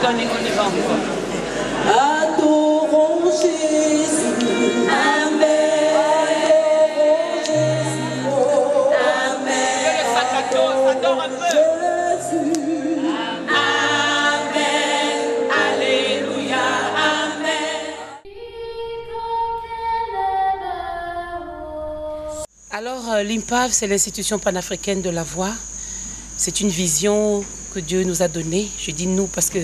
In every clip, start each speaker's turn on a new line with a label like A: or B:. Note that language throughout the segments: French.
A: on y va encore.
B: Adorons Jésus. Amen.
A: Adore un peu. Amen. Alléluia. Amen. Alors, l'IMPAV, c'est l'institution panafricaine de la voix. C'est une vision que Dieu nous a donnée. Je dis nous parce que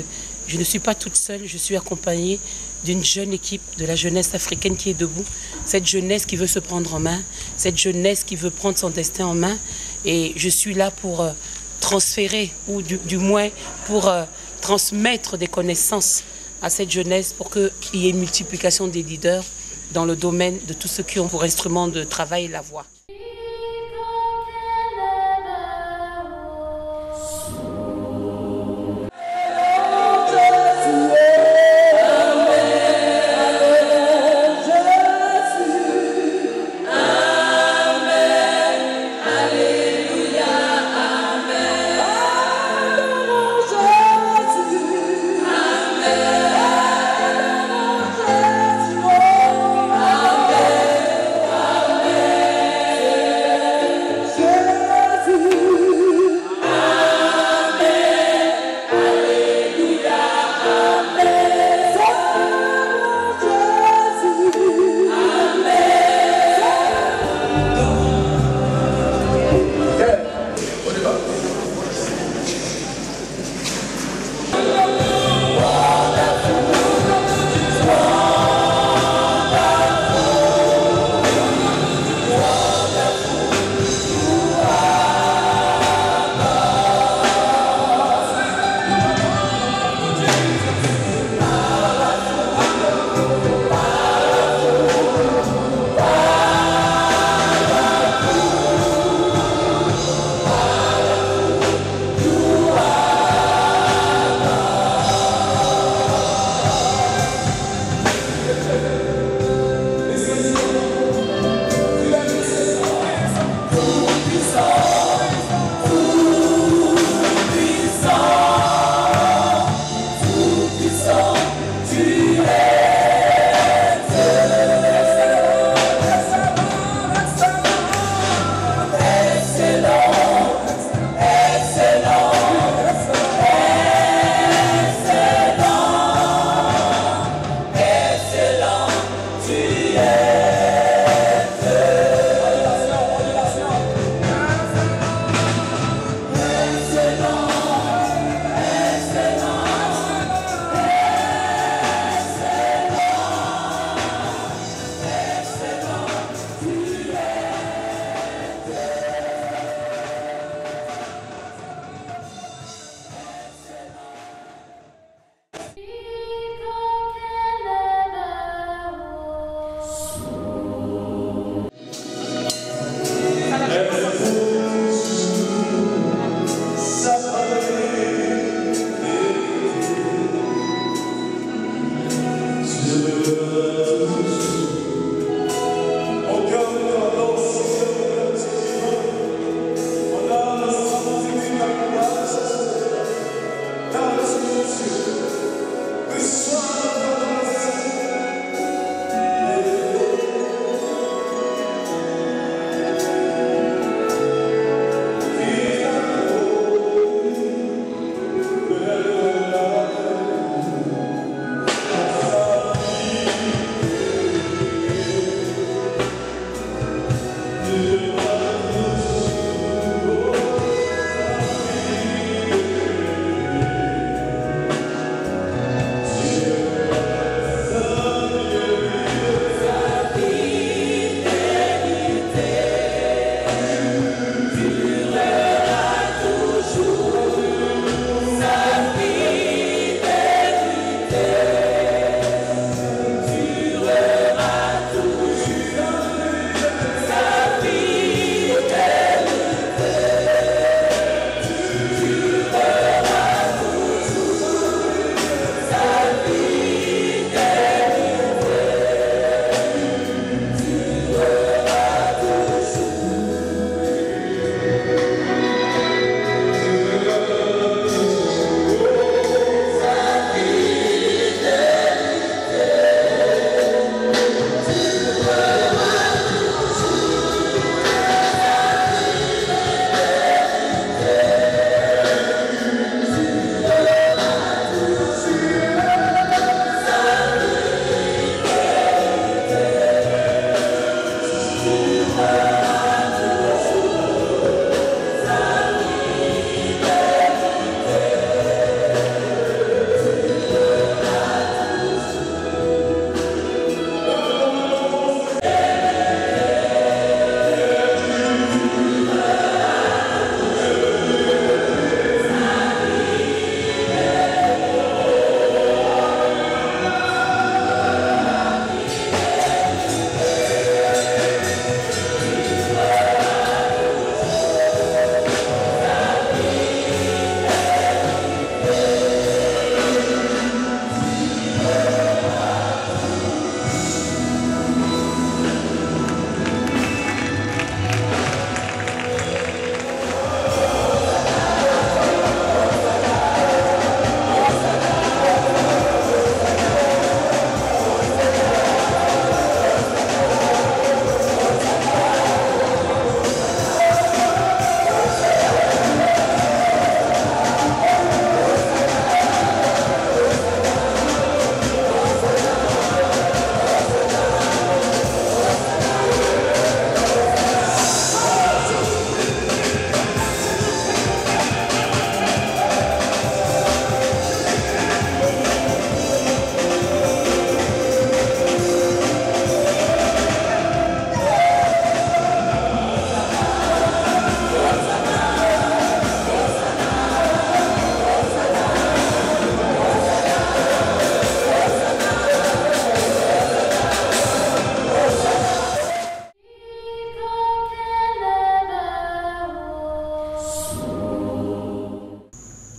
A: je ne suis pas toute seule. Je suis accompagnée d'une jeune équipe de la jeunesse africaine qui est debout. Cette jeunesse qui veut se prendre en main. Cette jeunesse qui veut prendre son destin en main. Et je suis là pour transférer, ou du moins pour transmettre des connaissances à cette jeunesse pour qu'il y ait une multiplication des leaders dans le domaine de tous ceux qui ont pour instrument de travail la voix.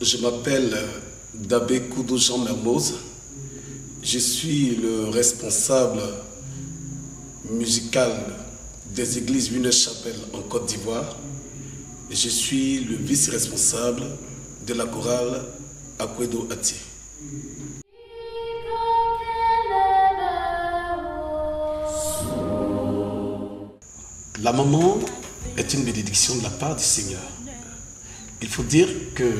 C: Je m'appelle Dabé Koudou Jean Mermoz. Je suis le responsable musical des églises Une-Chapelle en Côte d'Ivoire. Je suis le vice-responsable de la chorale Akwedo Atié. La maman est une bénédiction de la part du Seigneur. Il faut dire que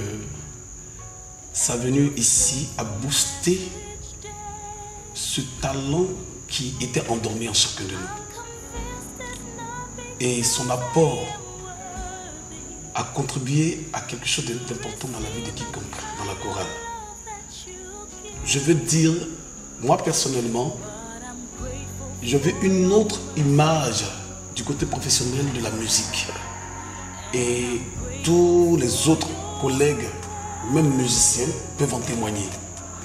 C: sa venue ici a boosté ce talent qui était endormi en chacun de nous. Et son apport a contribué à quelque chose d'important dans la vie de quiconque, dans la chorale. Je veux dire, moi personnellement, je veux une autre image du côté professionnel de la musique. Et tous les autres collègues, même musiciens, peuvent en témoigner.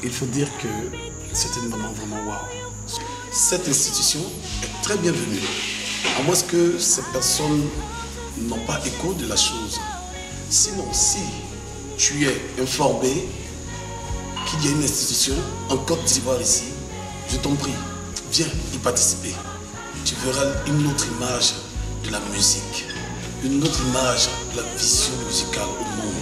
C: Il faut dire que c'est une maman vraiment waouh. Cette institution est très bienvenue, à moins que ces personnes n'ont pas écho de la chose. Sinon, si tu es informé qu'il y a une institution en Côte d'Ivoire ici, je t'en prie, viens y participer. Tu verras une autre image de la musique, une autre image de la vision musicale au monde.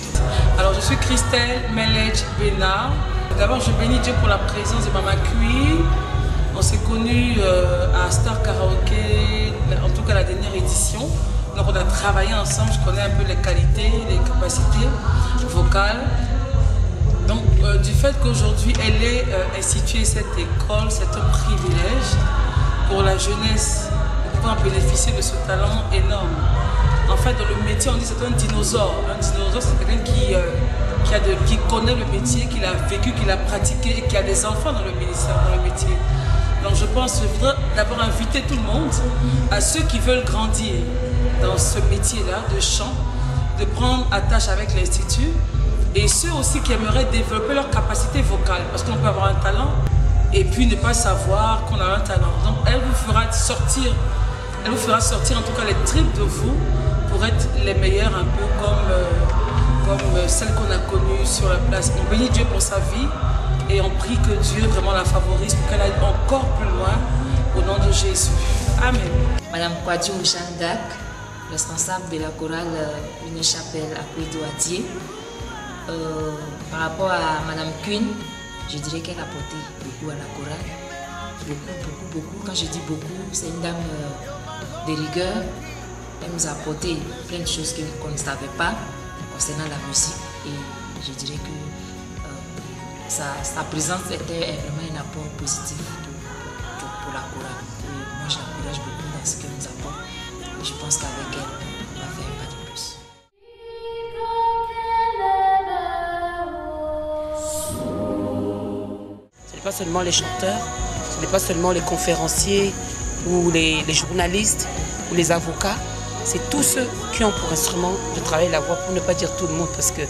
A: Alors je suis Christelle Melech Bena. D'abord je bénis Dieu pour la présence de Mama Queen. On s'est connus à Star Karaoke, en tout cas la dernière édition. Donc on a travaillé ensemble, je connais un peu les qualités, les capacités vocales. Donc du fait qu'aujourd'hui elle ait institué cette école, c'est un privilège pour la jeunesse de pouvoir bénéficier de ce talent énorme. En fait, dans le métier, on dit que c'est un dinosaure. Un dinosaure, c'est quelqu'un qui connaît le métier, qui l'a vécu, qui l'a pratiqué et qui a des enfants dans le ministère, dans le métier. Donc je pense que je voudrais d'abord inviter tout le monde, à ceux qui veulent grandir dans ce métier-là de chant, de prendre attache avec l'Institut, et ceux aussi qui aimeraient développer leur capacité vocale, parce qu'on peut avoir un talent et puis ne pas savoir qu'on a un talent. Donc elle vous fera sortir en tout cas les tripes de vous pour être les meilleurs, un peu comme celle qu'on a connue sur la place. On bénit Dieu pour sa vie et on prie que Dieu vraiment la favorise pour qu'elle aille encore plus loin au nom de Jésus. Amen.
D: Madame Kwadjou Chandak, responsable de la chorale Une-Chapelle Akwedo Atié. Par rapport à Madame Queen, je dirais qu'elle a apporté beaucoup à la chorale. Beaucoup. Quand je dis beaucoup, c'est une dame de rigueur. Elle nous a apporté plein de choses qu'on ne savait pas concernant la musique. Et je dirais que sa présence était vraiment un apport positif pour la chorale. Et moi, je l'encourage beaucoup dans ce qu'elle nous apporte. Et je pense qu'avec elle, on va faire un pas de plus.
A: Ce n'est pas seulement les chanteurs, ce n'est pas seulement les conférenciers ou les journalistes ou les avocats, c'est tous ceux qui ont pour instrument de travailler la voix, pour ne pas dire tout le monde, parce que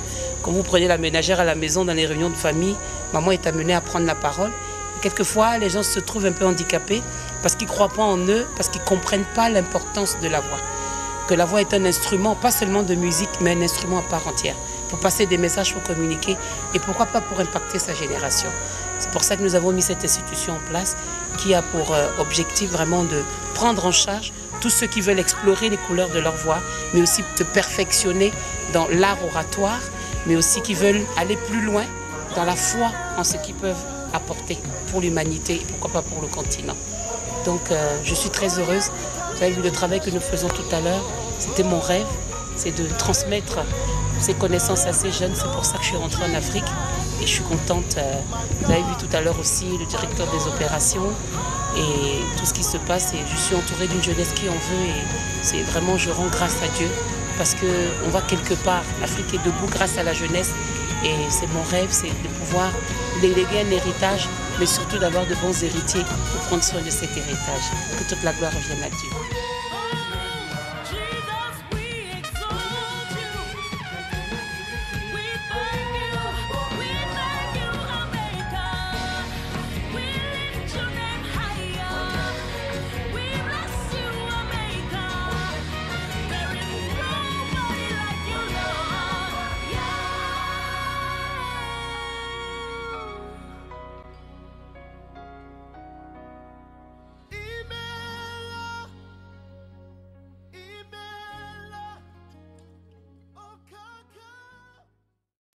A: quand vous prenez la ménagère à la maison dans les réunions de famille, maman est amenée à prendre la parole. Et quelquefois, les gens se trouvent un peu handicapés parce qu'ils ne croient pas en eux, parce qu'ils ne comprennent pas l'importance de la voix. Que la voix est un instrument, pas seulement de musique, mais un instrument à part entière, pour passer des messages, pour communiquer, et pourquoi pas pour impacter sa génération. C'est pour ça que nous avons mis cette institution en place, qui a pour objectif vraiment de prendre en charge tous ceux qui veulent explorer les couleurs de leur voix, mais aussi se perfectionner dans l'art oratoire, mais aussi qui veulent aller plus loin dans la foi en ce qu'ils peuvent apporter pour l'humanité et pourquoi pas pour le continent. Donc je suis très heureuse. Vous avez vu le travail que nous faisons tout à l'heure, c'était mon rêve, c'est de transmettre ces connaissances à ces jeunes. C'est pour ça que je suis rentrée en Afrique et je suis contente. Vous avez vu tout à l'heure aussi le directeur des opérations et tout ce qui se passe. Et je suis entourée d'une jeunesse qui en veut et c'est vraiment, je rends grâce à Dieu parce qu'on va quelque part. L'Afrique est debout grâce à la jeunesse et c'est mon rêve, c'est de pouvoir léguer un héritage, mais surtout d'avoir de bons héritiers pour prendre soin de cet héritage. Que toute la gloire revienne à Dieu.